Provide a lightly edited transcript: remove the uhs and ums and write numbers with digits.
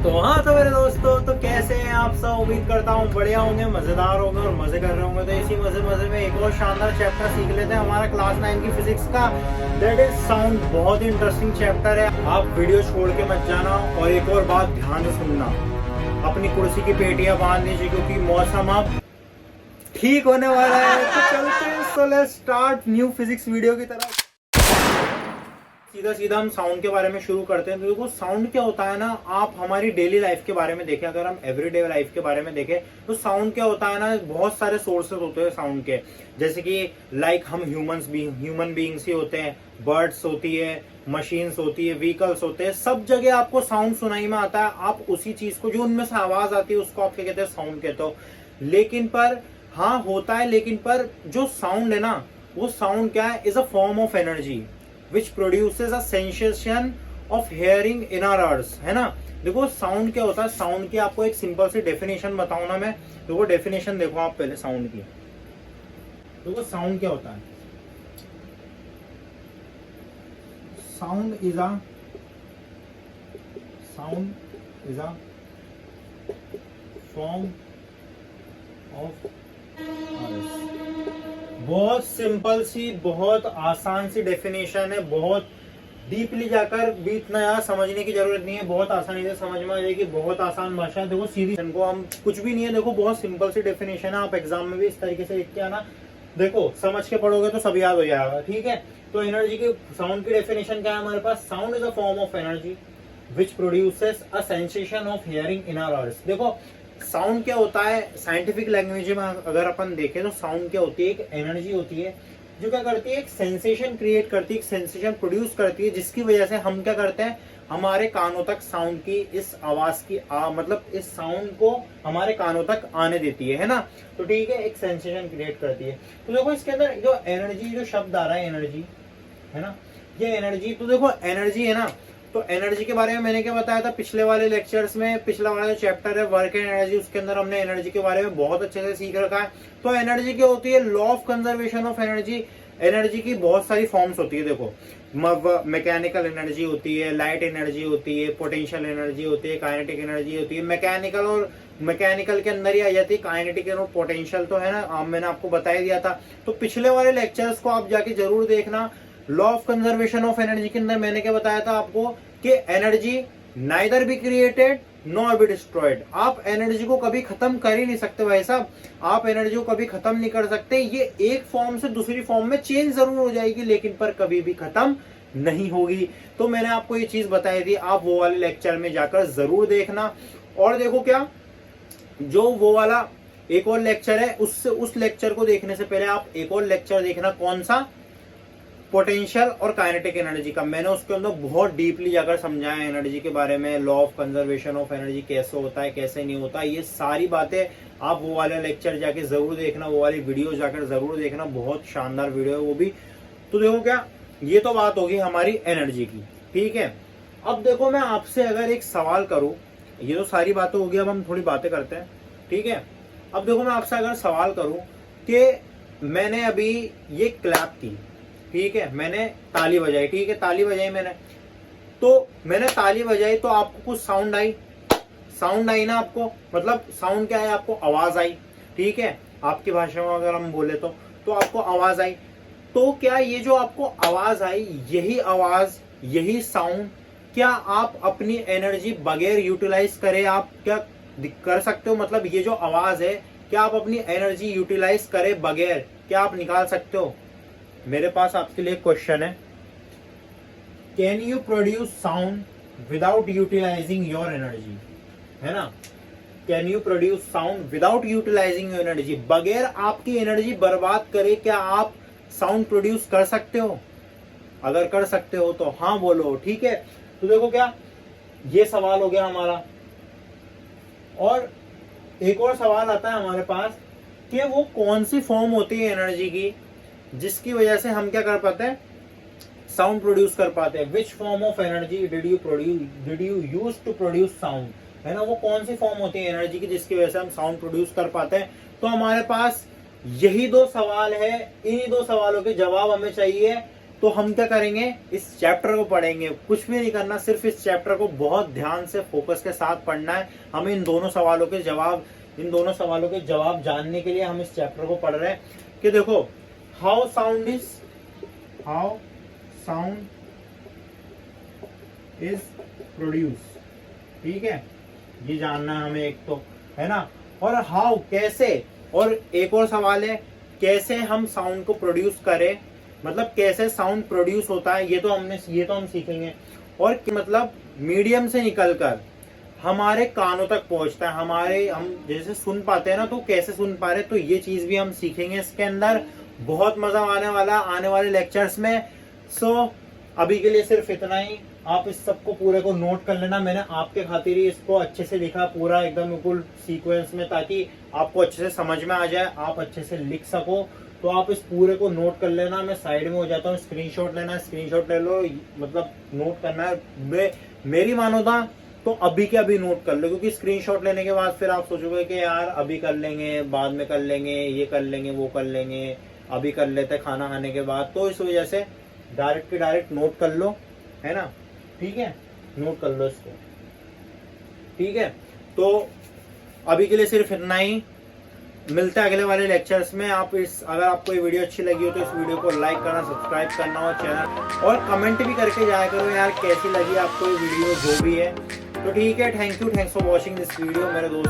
तो हाँ, तो मेरे दोस्तों, तो कैसे हैं आप सब। उम्मीद करता हूँ बढ़िया होंगे, मजेदार होंगे और मजे कर रहे होंगे। तो इसी मजे मजे में एक और शानदार चैप्टर सीख लेते हैं हमारा क्लास 9 की फिजिक्स का, दैट इज साउंड। बहुत ही इंटरेस्टिंग चैप्टर है। आप वीडियो छोड़ के मत जाना और एक और बात ध्यान से सुनना, अपनी कुर्सी की पेटियां बांध लीजिए क्योंकि मौसम अब ठीक होने वाला है। तो चलते हैं, so let's start new physics video की तरफ। सीधा सीधा हम साउंड के बारे में शुरू करते हैं। तो देखो, साउंड क्या होता है ना, आप हमारी डेली लाइफ के बारे में देखें, अगर हम एवरीडे लाइफ के बारे में देखें तो साउंड क्या होता है ना, बहुत सारे सोर्सेस होते हैं साउंड के। जैसे कि लाइक हम ह्यूमन बीइंग्स ही होते हैं, बर्ड्स होती है, मशीन्स होती है, व्हीकल्स होते हैं, सब जगह आपको साउंड सुनाई में आता है। आप उसी चीज को, जो उनमें से आवाज आती है, उसको आप क्या कहते हैं, साउंड कहते हो। लेकिन पर हाँ होता है, लेकिन पर जो साउंड है ना, वो साउंड क्या है, is a form of energy which produces a sensation of hearing in our ears, है ना। देखो साउंड क्या होता है, साउंड की आपको एक सिंपल सी डेफिनेशन बताऊं ना मैं। देखो डेफिनेशन देखो आप पहले साउंड की। देखो साउंड क्या होता है, sound is a form of. बहुत सिंपल सी, बहुत आसान सी डेफिनेशन है। बहुत डीपली जाकर भी इतना यार समझने की जरूरत नहीं है, बहुत आसानी से समझ में आ जाएगी। बहुत आसान भाषा है। देखो सीधी को हम कुछ भी नहीं है, देखो बहुत सिंपल सी डेफिनेशन है। आप एग्जाम में भी इस तरीके से लिख के आना, देखो समझ के पढ़ोगे तो सब याद हो जाएगा। ठीक है, तो एनर्जी की, साउंड की डेफिनेशन क्या है हमारे पास, sound is a form of energy which produces a sensation of hearing in our ears। देखो साउंड क्या होता है, साइंटिफिक लैंग्वेज में अगर अपन देखें तो साउंड क्या होती है, एक एनर्जी होती है जो क्या करती है, एक सेंसेशन क्रिएट करती है, एक सेंसेशन प्रोड्यूस करती है, जिसकी वजह से हम क्या करते हैं, हमारे कानों तक साउंड की, इस आवाज की मतलब इस साउंड को हमारे कानों तक आने देती है ना। तो ठीक है, एक सेंसेशन क्रिएट करती है। तो देखो इसके अंदर जो एनर्जी, जो शब्द आ रहा है एनर्जी, है ना, ये एनर्जी। तो देखो एनर्जी है ना, तो एनर्जी के बारे में मैंने क्या बताया था पिछले वाले लेक्चर्स में। पिछला वाला जो चैप्टर है वर्क एंड एनर्जी, उसके अंदर हमने एनर्जी के बारे में बहुत अच्छे से सीख रखा है। तो एनर्जी क्या होती है, law of conservation of energy. Energy की बहुत सारी फॉर्म्स होती है। देखो मैकेनिकल एनर्जी होती है, लाइट एनर्जी होती है, पोटेंशियल एनर्जी होती है, काइनेटिक एनर्जी होती है। मैकेनिकल और मैकेनिकल के अंदर ही आ जाती है काइनेटिक और पोटेंशियल, तो है ना, मैंने आपको बता ही दिया था। तो पिछले वाले लेक्चर्स को आप जाके जरूर देखना। Law of conservation of energy के अंदर मैंने क्या बताया था आपको कि energy neither be created nor be destroyed. आप एनर्जी को कभी खत्म कर ही नहीं सकते भाई साहब, आप एनर्जी को कभी खत्म नहीं कर सकते। ये एक फॉर्म से दूसरी फॉर्म में चेंज जरूर हो जाएगी, लेकिन पर कभी भी खत्म नहीं होगी। तो मैंने आपको ये चीज बताई थी, आप वो वाले लेक्चर में जाकर जरूर देखना। और देखो क्या, जो वो वाला एक और लेक्चर है, उससे उस लेक्चर को देखने से पहले आप एक और लेक्चर देखना, कौन सा, पोटेंशियल और काइनेटिक एनर्जी का। मैंने उसके अंदर बहुत डीपली जाकर समझाया एनर्जी के बारे में, law of conservation of energy कैसे होता है, कैसे नहीं होता, ये सारी बातें आप वो वाले लेक्चर जाके जरूर देखना, वो वाली वीडियो जाकर जरूर देखना। बहुत शानदार वीडियो है वो भी। तो देखो क्या, ये तो बात होगी हमारी एनर्जी की। ठीक है, अब देखो मैं आपसे अगर एक सवाल करूं, ये तो सारी बातें होगी, अब हम थोड़ी बातें करते हैं। ठीक है, अब देखो मैं आपसे अगर सवाल करूं कि मैंने अभी ये क्लैप की, ठीक है, मैंने ताली बजाई, ठीक है, ताली बजाई मैंने, तो मैंने ताली बजाई तो आपको कुछ साउंड आई, साउंड आई ना आपको, मतलब साउंड क्या है, आपको आवाज आई। ठीक है, आपकी भाषा में अगर हम बोले तो आपको आवाज आई। तो क्या ये जो आपको आवाज आई, यही आवाज, यही साउंड, क्या आप अपनी एनर्जी बगैर यूटिलाइज करे आप क्या कर सकते हो? मतलब ये जो आवाज है, क्या आप अपनी एनर्जी यूटिलाइज करे बगैर क्या आप निकाल सकते हो? मेरे पास आपके लिए क्वेश्चन है, can you produce sound without utilizing your energy, है ना। Can you produce sound without utilizing your energy, बगैर आपकी एनर्जी बर्बाद करे क्या आप साउंड प्रोड्यूस कर सकते हो? अगर कर सकते हो तो हाँ बोलो। ठीक है, तो देखो क्या, ये सवाल हो गया हमारा। और एक और सवाल आता है हमारे पास कि वो कौन सी फॉर्म होती है एनर्जी की जिसकी वजह से हम क्या कर पाते हैं, साउंड प्रोड्यूस कर पाते हैं। Which form of energy did you use to produce sound, है ना, वो कौन सी फॉर्म होती है एनर्जी की जिसकी वजह से हम साउंड प्रोड्यूस कर पाते हैं। तो हमारे पास यही दो सवाल है, इन्हीं दो सवालों के जवाब हमें चाहिए तो हम क्या करेंगे, इस चैप्टर को पढ़ेंगे, कुछ भी नहीं करना, सिर्फ इस चैप्टर को बहुत ध्यान से फोकस के साथ पढ़ना है। हमें इन दोनों सवालों के जवाब जानने के लिए हम इस चैप्टर को पढ़ रहे हैं कि देखो हाउ साउंड इज प्रोड्यूस, ठीक है, ये जानना है हमें एक तो, है ना। और हाउ कैसे, और एक और सवाल है कैसे हम साउंड को प्रोड्यूस करें, मतलब कैसे साउंड प्रोड्यूस होता है, ये तो हम सीखेंगे। और मतलब मीडियम से निकलकर हमारे कानों तक पहुंचता है, हम जैसे सुन पाते हैं ना, तो कैसे सुन पा रहे, तो ये चीज भी हम सीखेंगे इसके अंदर। बहुत मजा आने वाले लेक्चर्स में। सो अभी के लिए सिर्फ इतना ही। आप इस सबको पूरे को नोट कर लेना, मैंने आपके खातिर ही इसको अच्छे से लिखा पूरा एकदम बिल्कुल सीक्वेंस में, ताकि आपको अच्छे से समझ में आ जाए, आप अच्छे से लिख सको। तो आप इस पूरे को नोट कर लेना। मैं साइड में हो जाता हूँ, स्क्रीनशॉट लेना है, स्क्रीनशॉट ले लो, मतलब नोट करना है। मेरी मानो था तो अभी के अभी नोट कर लो, क्योंकि स्क्रीनशॉट लेने के बाद फिर आप सोचोगे कि यार अभी कर लेंगे, बाद में कर लेंगे, ये कर लेंगे, वो कर लेंगे, अभी कर लेते खाना खाने के बाद। तो इस वजह से डायरेक्ट के डायरेक्ट नोट कर लो, है ना, ठीक है, नोट कर लो इसको, ठीक है। तो अभी के लिए सिर्फ इतना ही, मिलते हैं अगले वाले लेक्चर्स में। अगर आपको ये वीडियो अच्छी लगी हो तो इस वीडियो को लाइक करना, सब्सक्राइब करना और चैनल, और कमेंट भी करके जाया करो यार कैसी लगी आपको ये वीडियो, जो भी है। तो ठीक है, thanks for watching this video मेरे दोस्त।